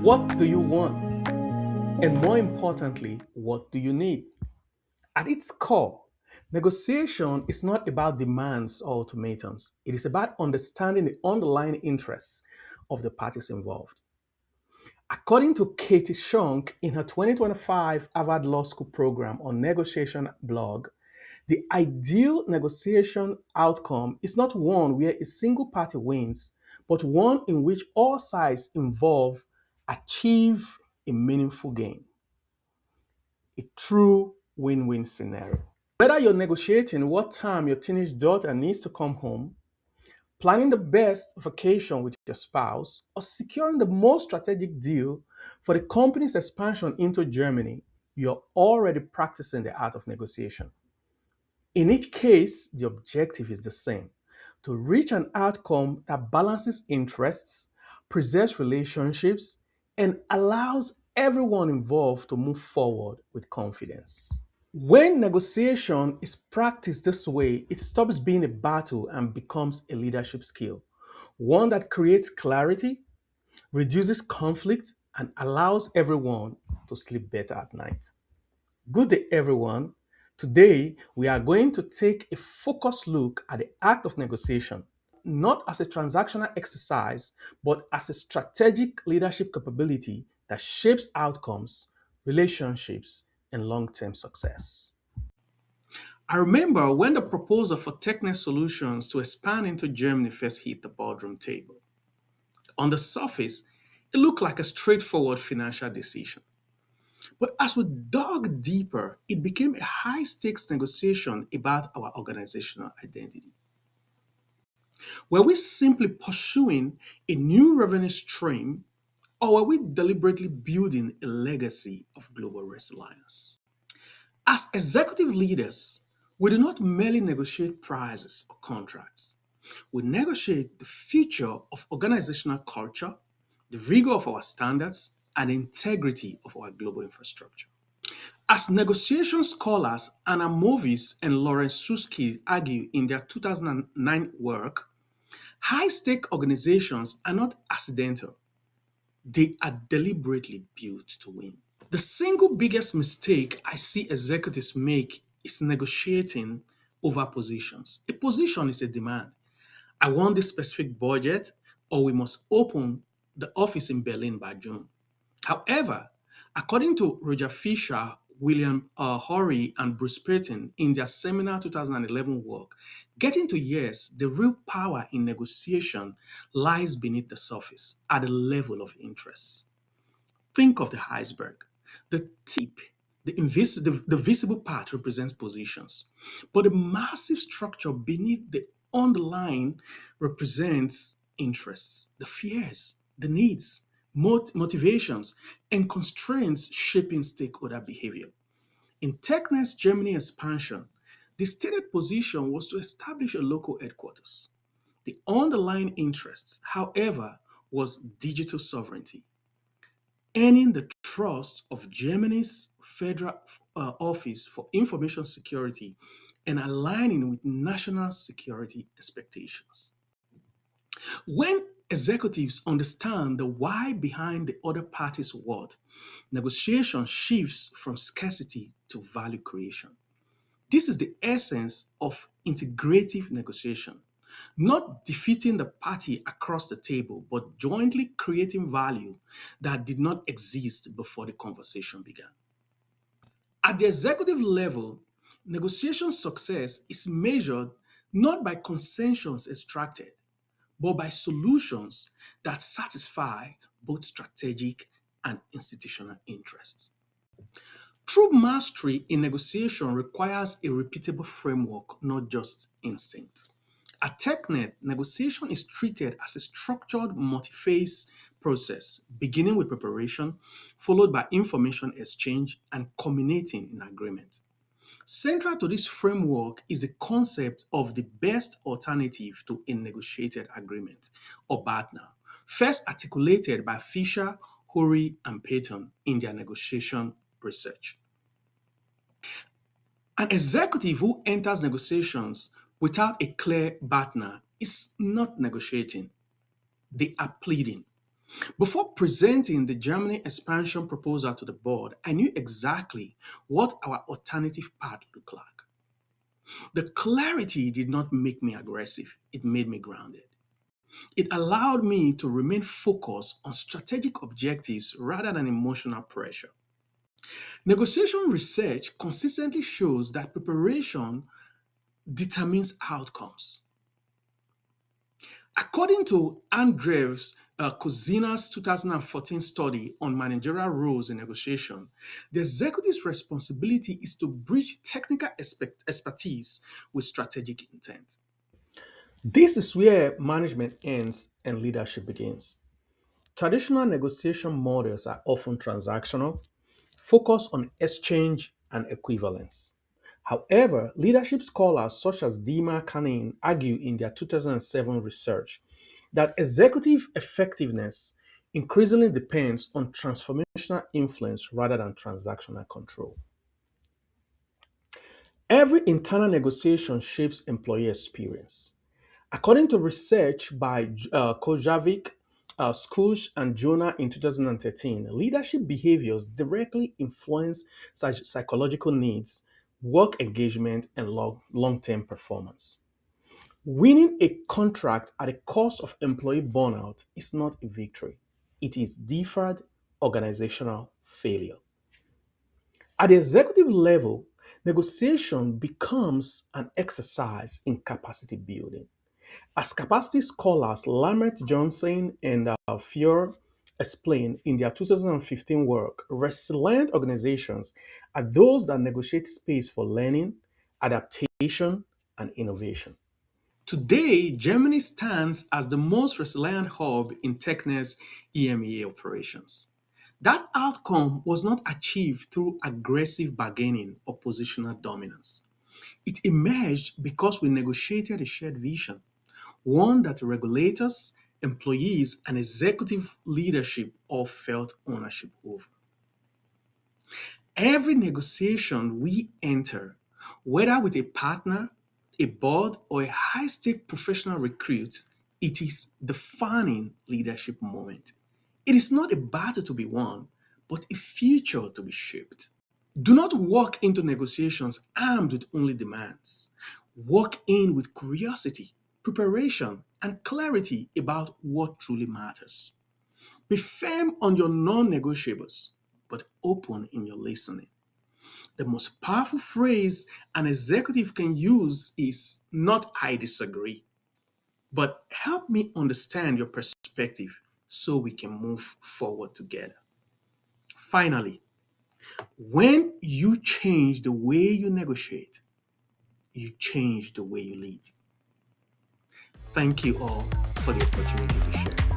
What do you want? And more importantly, what do you need? At its core, negotiation is not about demands or ultimatums. It is about understanding the underlying interests of the parties involved. According to Katie Shunk in her 2025 Harvard Law School program on negotiation blog, the ideal negotiation outcome is not one where a single party wins, but one in which all sides involved achieve a meaningful gain, a true win win scenario. Whether you're negotiating what time your teenage daughter needs to come home, planning the best vacation with your spouse, or securing the most strategic deal for the company's expansion into Germany, you're already practicing the art of negotiation. In each case, the objective is the same: to reach an outcome that balances interests, preserves relationships, and allows everyone involved to move forward with confidence. When negotiation is practiced this way, it stops being a battle and becomes a leadership skill, one that creates clarity, reduces conflict, and allows everyone to sleep better at night. Good day, everyone. Today, we are going to take a focused look at the act of negotiation, not as a transactional exercise, but as a strategic leadership capability that shapes outcomes, relationships, and long term success. I remember when the proposal for Technet Solutions to expand into Germany first hit the boardroom table. On the surface, it looked like a straightforward financial decision. But as we dug deeper, it became a high stakes negotiation about our organizational identity. Were we simply pursuing a new revenue stream, or were we deliberately building a legacy of global resilience? As executive leaders, we do not merely negotiate prices or contracts. We negotiate the future of organizational culture, the rigor of our standards, and the integrity of our global infrastructure. As negotiation scholars Anna Movis and Lawrence Susskind argue in their 2009 work, high-stake organizations are not accidental. They are deliberately built to win. The single biggest mistake I see executives make is negotiating over positions. A position is a demand. I want this specific budget, or we must open the office in Berlin by June. However, according to Roger Fisher, William Horry, and Bruce Payton in their seminal 2011 work, getting to yes, the real power in negotiation lies beneath the surface at the level of interest. Think of the iceberg. The tip, the visible part represents positions, but the massive structure beneath the underlying represents interests, the fears, the needs, motivations, and constraints shaping stakeholder behavior. In TechNet's Germany expansion, the stated position was to establish a local headquarters. The underlying interest, however, was digital sovereignty, earning the trust of Germany's Federal Office for Information Security and aligning with national security expectations. When executives understand the why behind the other party's word, negotiation shifts from scarcity to value creation. This is the essence of integrative negotiation, not defeating the party across the table, but jointly creating value that did not exist before the conversation began. At the executive level, negotiation success is measured not by concessions extracted, but by solutions that satisfy both strategic and institutional interests. True mastery in negotiation requires a repeatable framework, not just instinct. At TechNet, negotiation is treated as a structured multi-phase process, beginning with preparation, followed by information exchange, and culminating in agreement. Central to this framework is the concept of the best alternative to a negotiated agreement, or BATNA, first articulated by Fisher, Horry, and Payton in their negotiation research. An executive who enters negotiations without a clear BATNA is not negotiating, they are pleading. Before presenting the Germany expansion proposal to the board, I knew exactly what our alternative path looked like. The clarity did not make me aggressive, it made me grounded. It allowed me to remain focused on strategic objectives rather than emotional pressure. Negotiation research consistently shows that preparation determines outcomes. According to Andreev's Kozina's 2014 study on managerial roles in negotiation, the executive's responsibility is to bridge technical expertise with strategic intent. This is where management ends and leadership begins. Traditional negotiation models are often transactional, focused on exchange and equivalence. However, leadership scholars such as Dima Kanin argue in their 2007 research that executive effectiveness increasingly depends on transformational influence rather than transactional control. Every internal negotiation shapes employee experience. According to research by Kojavic, Skush, and Jonah in 2013, leadership behaviors directly influence psychological needs, work engagement, and long term performance. Winning a contract at the cost of employee burnout is not a victory, it is deferred organizational failure. At the executive level, negotiation becomes an exercise in capacity building. As capacity scholars Lamert Johnson and Fior explain in their 2015 work, resilient organizations are those that negotiate space for learning, adaptation, and innovation. Today, Germany stands as the most resilient hub in Technet's EMEA operations. That outcome was not achieved through aggressive bargaining or positional dominance. It emerged because we negotiated a shared vision, one that regulators, employees, and executive leadership all felt ownership over. Every negotiation we enter, whether with a partner, a board, or a high stake professional recruit, it is defining leadership moment. It is not a battle to be won, but a future to be shaped. Do not walk into negotiations armed with only demands. Walk in with curiosity, preparation, and clarity about what truly matters. Be firm on your non negotiables, but open in your listening. The most powerful phrase an executive can use is not "I disagree," but "help me understand your perspective so we can move forward together." Finally, when you change the way you negotiate, you change the way you lead. Thank you all for the opportunity to share.